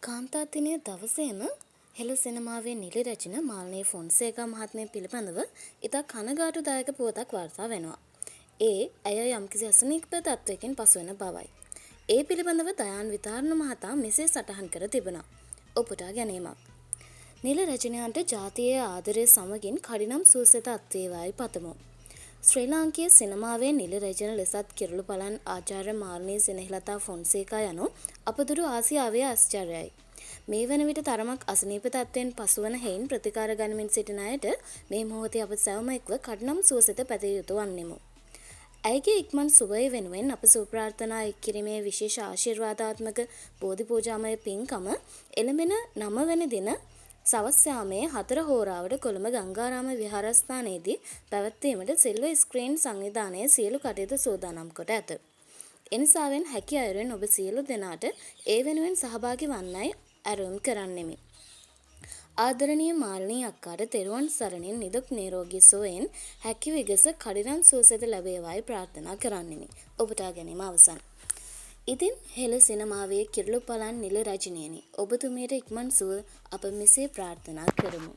කාන්තාතිනය දවසේම හෙළ සිනමාවේ නිලි රචන මාල්නී ෆොන්සේකා මහත්මිය පිළිබඳව ඉතා කනගාටුදායක පුවතක් වාර්තා වෙනවා. ඇය යම්කිසි අසනීප තත්ත්වයකින් පසුවන බවයි. ඒ පිළිබඳව දයාන් විතාරණ මහතා මෙසේ සටහන් කර තිබුණා. ඔපුටා ගැනීමක්. නිල රචනයන්ට ජාතියේ ආදරය සමගින් කඩිනම් සුවසෙත අත්වේවායි පතමු. ශ්‍රී ලාංකීය සිනමාවේ නිල රචන ලෙසත් කිරුළු පලන් ආචාර්ය මාර්නී සෙනෙහෙලතා ෆොන්සේකා යනු අපදුරු ආසියාවේ ආශ්චර්යයි. මේ වන විට තරමක් අසනීප තත්ත්වයෙන් පසුවන හේයින් ප්‍රතිකාර ගනිමින් සිටින අයට මේ මොහොතේ අප සැවොම එක්ව කඩිනම් සුවසෙත පැතිය යුතු වන්නෙමු. ඇයගේ ඉක්මන් සුවය වෙනුවෙන් අප සුවප්‍රාර්ථනා එක්කිරීමේ විශේෂ ආශිර්වාදාත්මක බෝධි පූජාමය පින්කම එළඹෙන 9 වෙනි දින සවස් යාමයේ 4 හෝරාවට කොළඹ ගංගාරාම විහාරස්ථානයේදී පැවැත්වීමට සිල්වර් ස්ක්‍රීන් සංවිධානය සියලු කටයුතු සූදානම් කොට ඇත. එනිසාවෙන් හැකි අයුරින් ඔබ සියලු දෙනාට ඒ වෙනුවෙන් සහභාගී වන්නයි ඇරයුම් කරන්නෙමි. ආදරණීය මාල්නී අක්කාට තෙරුවන් සරණින් නිදුක් නිරෝගී සුවයෙන් හැකි විගස කඩිනම් සුවසෙත ලැබේවායි ප්‍රාර්ථනා කරන්නෙමි. ඔබටා ගැනීම අවසන්. ඉතින් හෙළ සිනමාවේ කිරුළු පලන් නිල රචනයනි ඔබතුමියට ඉක්මන් සුව අප මෙසේ ප්‍රාර්ථනා කරමු.